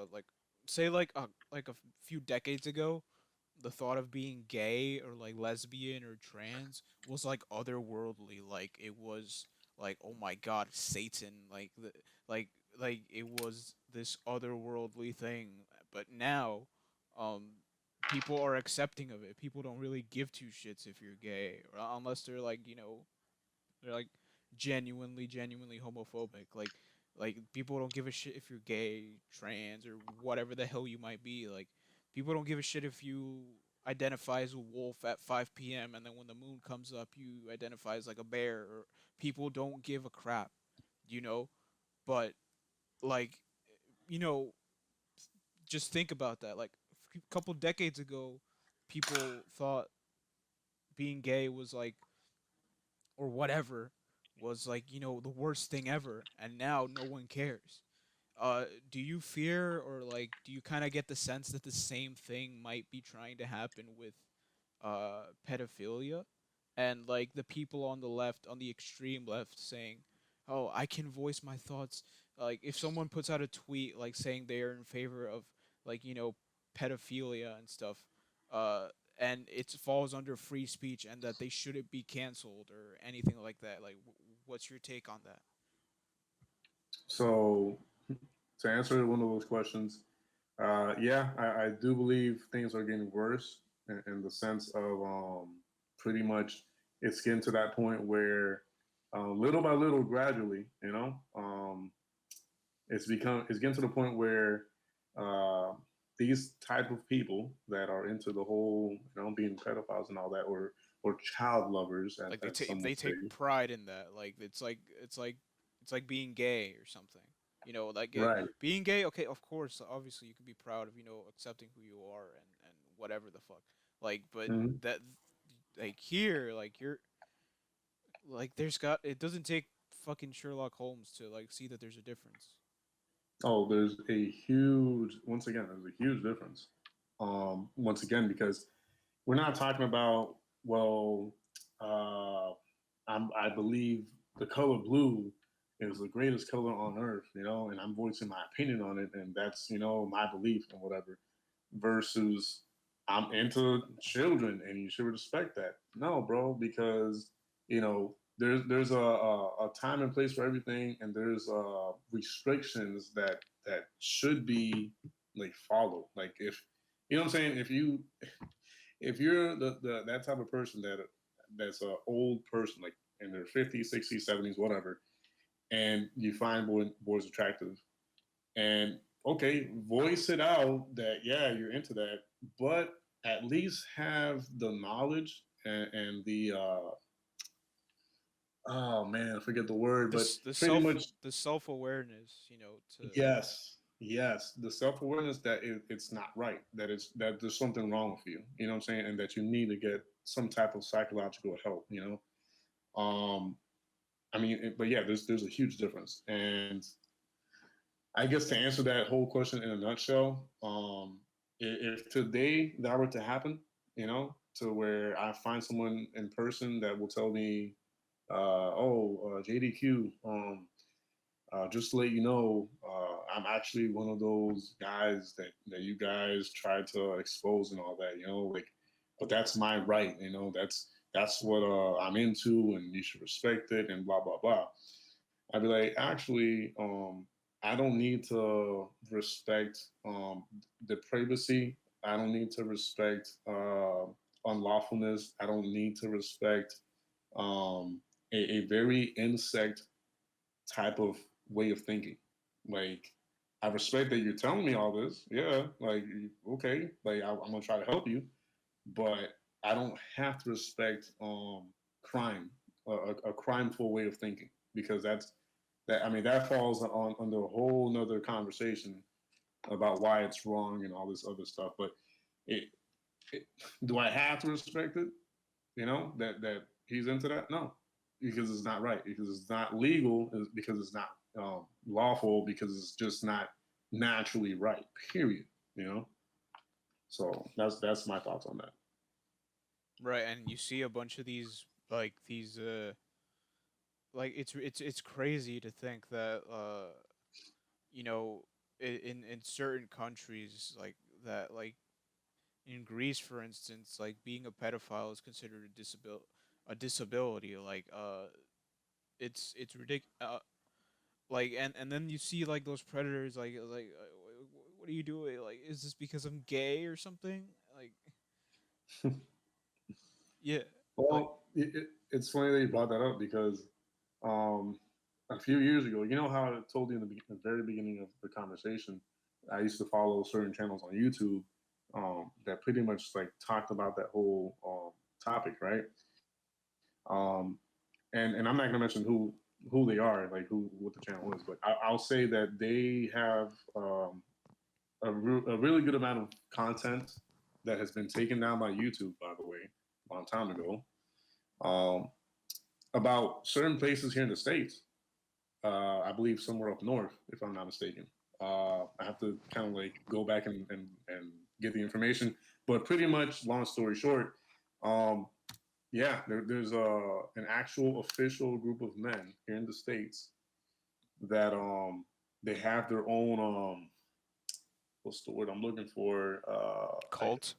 say like a few decades ago, the thought of being gay or like lesbian or trans was like otherworldly. Like it was like, oh my god, Satan. Like like it was this otherworldly thing. But now, um, people are accepting of it. People don't really give two shits if you're gay, or unless they're like they're like genuinely homophobic. Like people don't give a shit if you're gay, trans, or whatever the hell you might be. Like people don't give a shit if you identify as a wolf at 5 p.m. and then when the moon comes up you identify as like a bear. Or people don't give a crap, you know. But like you know, just think about that. Like a couple decades ago, people thought being gay was like or whatever was like the worst thing ever, and now no one cares. Do you fear or like do you kind of get the sense that the same thing might be trying to happen with pedophilia, and like the people on the left, on the extreme left, saying, "Oh, I can voice my thoughts." Like if someone puts out a tweet like saying they are in favor of like pedophilia and stuff, uh, and it falls under free speech, and that they shouldn't be canceled or anything like that. Like, what's your take on that? So to answer one of those questions, yeah, I do believe things are getting worse in the sense of pretty much it's getting to that point where little by little, gradually, it's getting to the point where uh, these type of people that are into the whole being pedophiles and all that, or child lovers, Like as some they would say, take pride in that. Like it's like being gay or something. Like right? being gay. Okay, of course, obviously you can be proud of accepting who you are and whatever the fuck. Like, but Hmm. that like here, like you're like there's got it doesn't take fucking Sherlock Holmes to like see that there's a difference. Oh, there's a huge, once again, there's a huge difference. Once again, because we're not talking about, well, uh, I believe the color blue is the greatest color on earth, and I'm voicing my opinion on it, and that's, my belief and whatever, versus I'm into children and you should respect that. No, bro, because, there's a time and place for everything, and there's restrictions that should be like followed. Like, if you know what I'm saying, if you're the that type of person that's an old person, like in their 50s, 60s, 70s, whatever, and you find boys attractive, and okay, voice it out that yeah, you're into that, but at least have the knowledge and the oh man, I forget the word, but pretty much The self awareness, to yes, the self awareness that it's not right, that there's something wrong with you, you know what I'm saying, and that you need to get some type of psychological help, Um, I mean, but yeah, there's a huge difference, and I guess to answer that whole question in a nutshell, if today that were to happen, to where I find someone in person that will tell me, JDQ, just to let you know, I'm actually one of those guys that you guys try to expose and all that, like, but that's my right, that's what I'm into, and you should respect it, and blah blah blah. I'd be like, actually, I don't need to respect the privacy. I don't need to respect unlawfulness. I don't need to respect um, a very insect type of way of thinking. Like, I respect that you're telling me all this. Yeah, like, okay, like I'm gonna try to help you, but I don't have to respect crime, a crimeful way of thinking, because that. I mean, that falls on under a whole nother conversation about why it's wrong and all this other stuff. But it, it do I have to respect it? That he's into that? No, because it's not right. Because it's not legal. Because it's not lawful. Because it's just not naturally right. Period. You know. So that's my thoughts on that. right, and you see a bunch of these like it's crazy to think that you know in certain countries like that, like in Greece for instance, like being a pedophile is considered a disability. Like it's ridiculous. Like and then you see like those predators what are you doing? Like, is this because I'm gay or something? Like, yeah, like Well, it's funny that you brought that up, because um, a few years ago, you know how I told you in the very beginning of the conversation, I used to follow certain channels on YouTube that pretty much like talked about that whole topic, right? Um, and I'm not going to mention who they are, like who what the channel is, but I'll say that they have a really good amount of content that has been taken down by YouTube, by the way, a long time ago, um, about certain places here in the states. I believe somewhere up north, if I'm not mistaken. I have to kind of like go back and get the information, but pretty much, long story short, um, yeah, there's an actual official group of men here in the states that they have their own what's the word I'm looking for? Cult,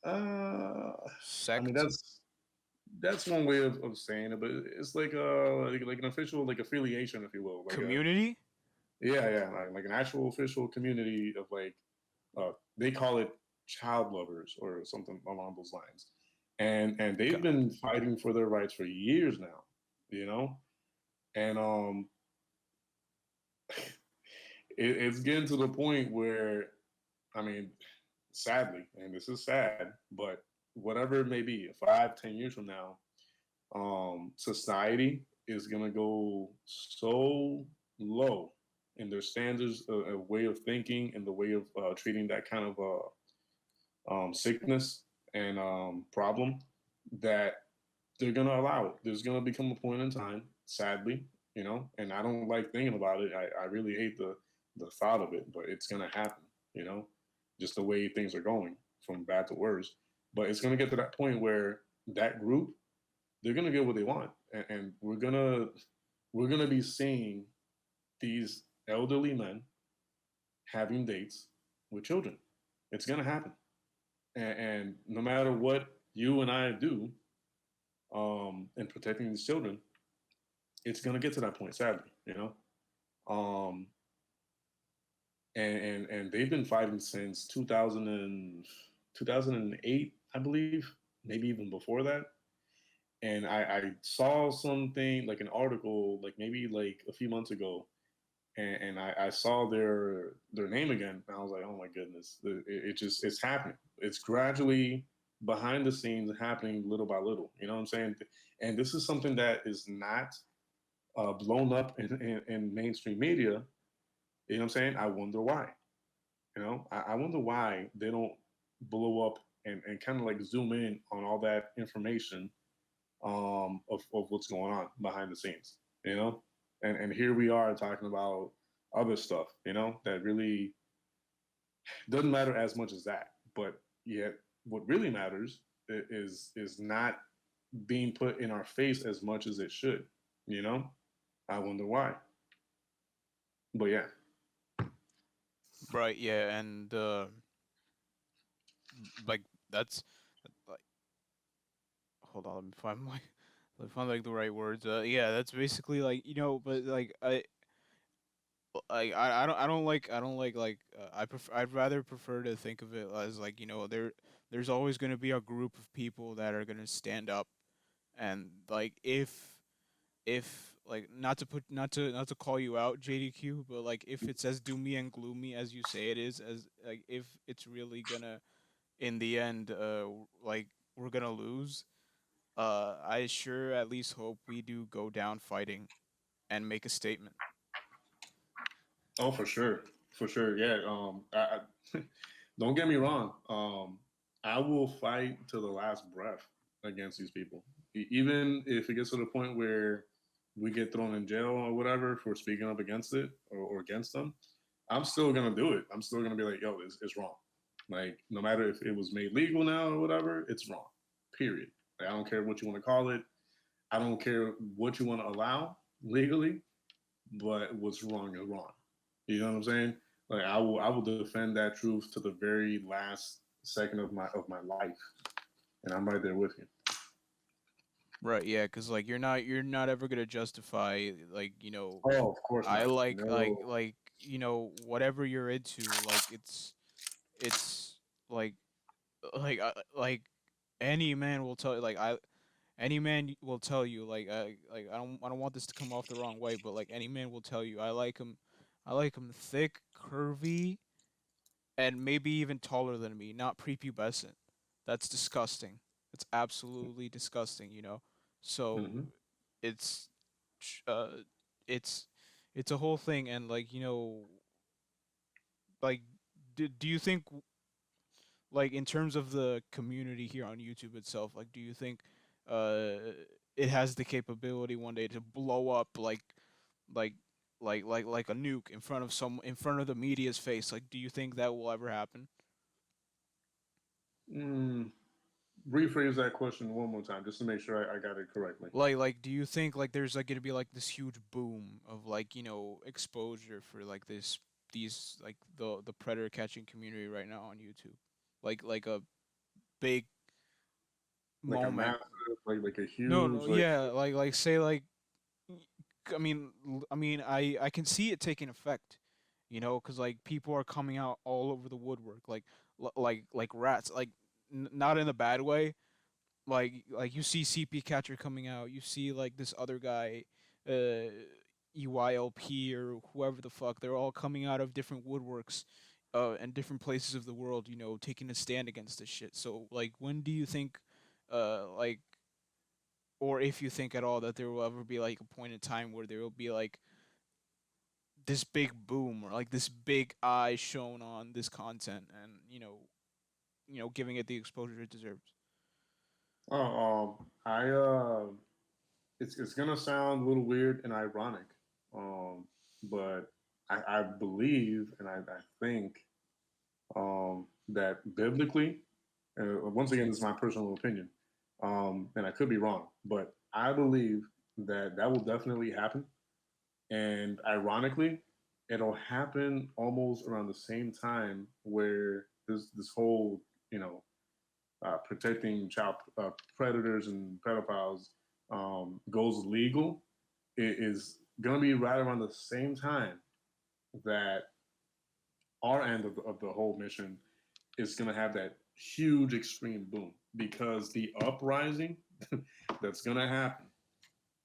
Uh, I mean sect, that's one way of saying it, but it's like an official like affiliation, if you will, like a community. yeah, like an actual official community of like they call it child lovers or something along those lines, and they've God. been fighting for their rights for years now, you know, and it's getting to the point where I mean, sadly, and this is sad, but whatever it may be, 5, 10 years from now, society is gonna go so low in their standards, a way of thinking, and the way of treating that kind of sickness and problem that they're gonna allow it. There's gonna become a point in time, sadly, and I don't like thinking about it. I really hate the thought of it, but it's gonna happen, just the way things are going from bad to worse. But it's gonna get to that point where that group, they're gonna get what they want, and we're gonna be seeing these elderly men having dates with children. It's gonna happen, and no matter what you and I do in protecting these children, it's gonna get to that point, sadly, Um, and they've been fighting since 2008, I believe, maybe even before that. And I saw something like an article, like maybe like a few months ago, and I saw their name again, and I was like, oh my goodness, it's happening. It's gradually behind the scenes happening little by little. You know what I'm saying? And this is something that is not blown up in mainstream media. You know what I'm saying? I wonder why. I wonder why they don't blow up and kind of like zoom in on all that information of what's going on behind the scenes, and here we are talking about other stuff, that really doesn't matter as much as that. But yet, what really matters is not being put in our face as much as it should. You know, I wonder why. But yeah, Right. Yeah. And like that's like hold on. Let me find let me find the right words. Yeah. That's basically like but like I'd rather prefer to think of it as like there's always going to be a group of people that are going to stand up and like if like not to call you out JDQ, but like if it's as doomy and gloomy as you say it is, as like if it's really gonna in the end like we're gonna lose, I sure at least hope we do go down fighting and make a statement. oh for sure, yeah. Don't get me wrong. I will fight to the last breath against these people, even if it gets to the point where we get thrown in jail or whatever for speaking up against it or against them. I'm still gonna do it. I'm still gonna be like, yo, it's wrong. Like, no matter if it was made legal now or whatever, it's wrong. Period. Like, I don't care what you want to call it. I don't care what you want to allow legally, but what's wrong is wrong. You know what I'm saying? Like, I will defend that truth to the very last second of my life, and I'm right there with you. Right, yeah, because like you're not ever gonna justify like Oh, of course I not. like No. whatever you're into, like it's like any man will tell you, any man will tell you, I don't want this to come off the wrong way, but like any man will tell you I like him thick, curvy, and maybe even taller than me, not prepubescent. That's disgusting. It's absolutely disgusting. So Hmm. it's uh it's it's a whole thing, and like do you think, like, in terms of the community here on YouTube itself, like, do you think uh it has the capability one day to blow up like like a nuke in front of the media's face? Like, do you think that will ever happen? Mm, rephrase that question one more time, just to make sure I got it correctly. Like, do you think like there's like gonna be like this huge boom of exposure for like this? these like the predator catching community right now on YouTube, like a big Like a moment. massive, like a No, no, huge, like yeah, like say like I can see it taking effect, because like people are coming out all over the woodwork, like rats, like not in a bad way, like you see CP Catcher coming out, you see like this other guy, uh, EYLP or whoever the fuck, they're all coming out of different woodworks, and different places of the world, taking a stand against this shit. So like, when do you think, like, or if you think at all that there will ever be like a point in time where there will be like this big boom or like this big eye shown on this content and giving it the exposure it deserves? I it's gonna sound a little weird and ironic, um, but I believe and I think that biblically, once again, this is my personal opinion, and I could be wrong, but I believe that that will definitely happen. And ironically, it'll happen almost around the same time where this whole you know protecting child predators and pedophiles goes legal. It is going to be right around the same time that our end of the whole mission is going to have that huge extreme boom because the uprising that's going to happen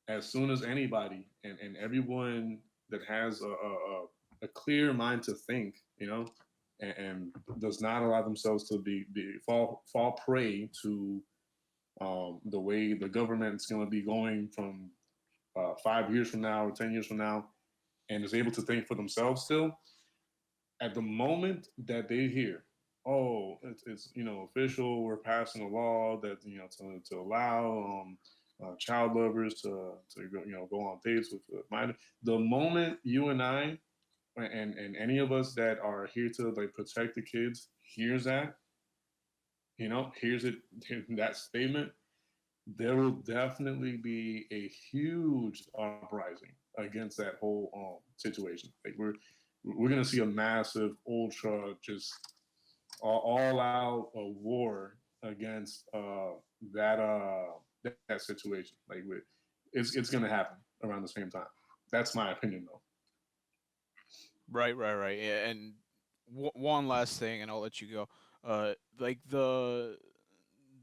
as soon as anybody and everyone that has a clear mind to think, and does not allow themselves to fall prey to the way the government's going to be going from 5 years from now or 10 years from now, and is able to think for themselves still. At the moment that they hear, oh, it's official, we're passing a law that to allow child lovers to go go on dates with minor. The moment you and I and any of us that are here to like protect the kids hears that, hears it that statement, there will definitely be a huge uprising against that whole situation. Like we're gonna see a massive, ultra, just all out war against that situation. Like it's gonna happen around the same time. That's my opinion, though. Right, right, right. Yeah, and one last thing, and I'll let you go. Like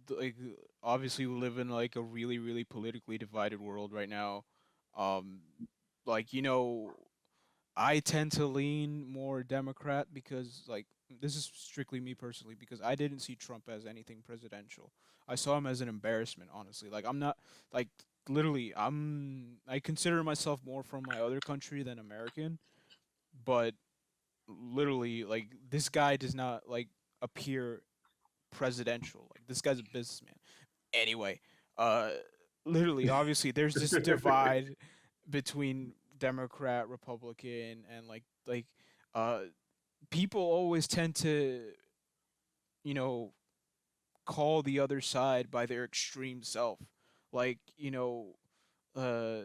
like obviously we live in like a really, really politically divided world right now. Um, like I tend to lean more Democrat because like this is strictly me personally because I didn't see Trump as anything presidential. I saw him as an embarrassment, honestly. Like I'm not like literally I consider myself more from my other country than American, but literally like this guy does not like appear presidential. Like this guy's a businessman. Anyway, uh literally obviously there's this divide between Democrat, Republican and uh people always tend to, you know, call the other side by their extreme self. Like, uh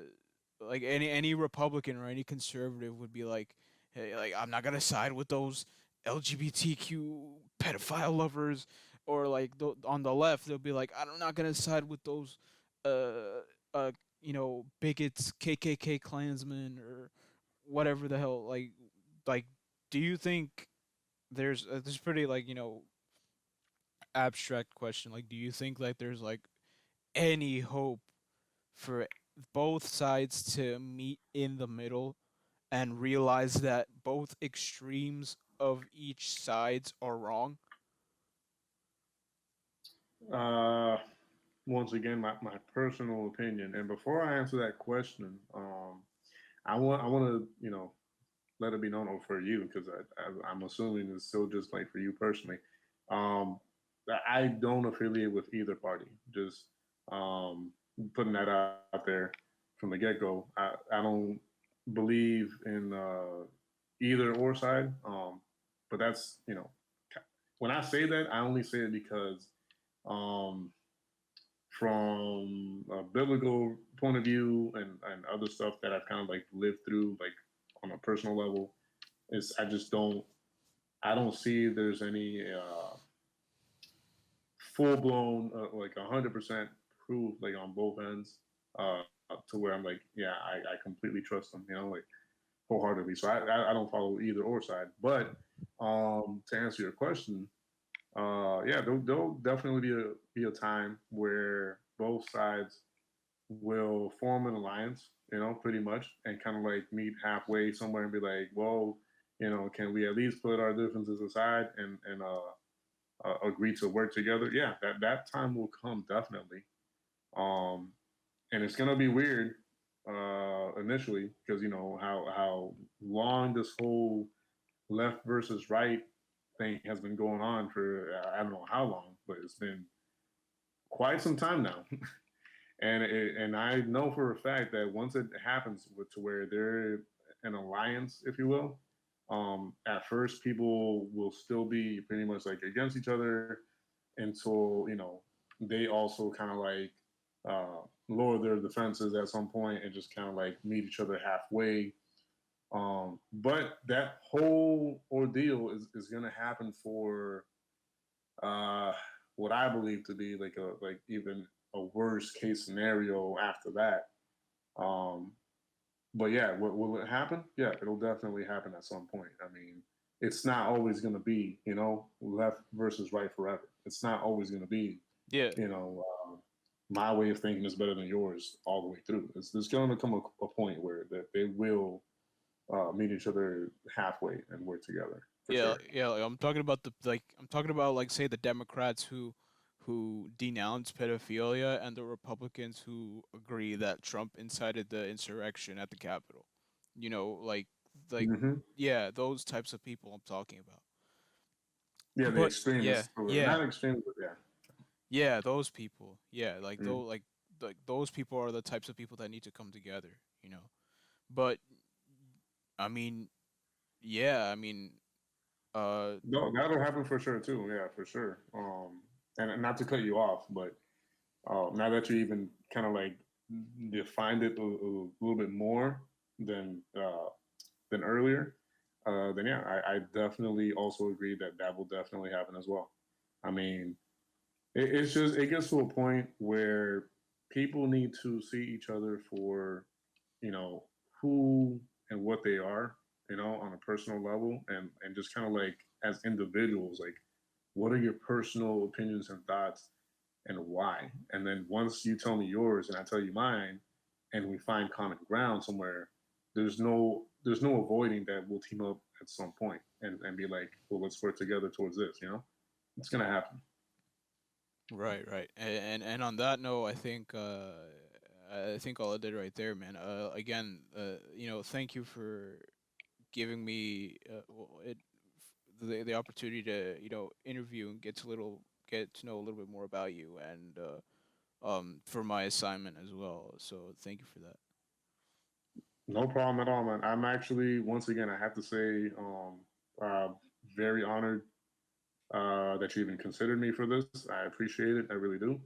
like any Republican or any conservative would be like, hey, like I'm not gonna side with those LGBTQ pedophile lovers, or like on the left they'll be like, I'm not gonna side with those uh uh bigots, KKK Klansmen or whatever the hell. Like do you think there's this pretty like abstract question, like do you think like there's like any hope for both sides to meet in the middle and realize that both extremes of each sides are wrong? Uh, Once again, my personal opinion. And before I answer that question, I want to let it be known for you because I'm assuming it's still just like for you personally. Um, I don't affiliate with either party. Just um, putting that out there from the get go. I don't believe in either or side. But that's when I say that, I only say it because um, from a biblical point of view and other stuff that I've kind of like lived through, like on a personal level. It's I just don't I don't see there's any full blown like 100% proof like on both ends to where I'm like, yeah, I completely trust them, you know, like wholeheartedly. So I don't follow either or side. But to answer your question, yeah, there'll definitely be a time where both sides will form an alliance, you know, pretty much, and kind of like meet halfway somewhere and be like, well, you know, can we at least put our differences aside and agree to work together? Yeah, that time will come definitely. Um, and it's gonna be weird initially because you know how long this whole left versus right thing has been going on for I don't know how long, but it's been quite some time now. And I know for a fact that once it happens to where they're an alliance, if you will, at first people will still be pretty much like against each other until you know they also kind of like lower their defenses at some point and just kind of like meet each other halfway. But that whole ordeal is going to happen for uh, what I believe to be like a like even a worst case scenario after that. Um, but yeah, will it happen? Yeah, it'll definitely happen at some point. I mean, it's not always going to be you know left versus right forever. It's not always going to be Yeah, you know my way of thinking is better than yours all the way through. There's going to come a point where that they will meet each other halfway and work together for yeah, sure. yeah. Like, I'm talking about I'm talking about like say the Democrats who denounce pedophilia and the Republicans who agree that Trump incited the insurrection at the Capitol. You know, like Hmm. yeah, those types of people I'm talking about. Yeah, the But yeah, extremists, or yeah, not extremists, but yeah. yeah, those people. Yeah, Mm. like those people are the types of people that need to come together, you know. But I mean, yeah, I mean, uh No, that'll happen for sure too. Yeah, for sure. And not to cut you off, but now that you even kind of like defined it a little bit more than than earlier, then yeah, I definitely also agree that that will definitely happen as well. I mean, it's just it gets to a point where people need to see each other for you know who and what they are, you know, on a personal level, and just kind of like as individuals, like what are your personal opinions and thoughts and why? And then once you tell me yours and I tell you mine, and we find common ground somewhere, there's no avoiding that we'll team up at some point and be like, well, let's work together towards this. You know, it's gonna happen. right, right. And on that note, I think I'll end it right there, man. Again, you know, thank you for giving me the opportunity to, you know, interview and get to know a little bit more about you and for my assignment as well. So thank you for that. No problem at all, man. I'm actually once again I have to say uh, very honored that you even considered me for this. I appreciate it. I really do.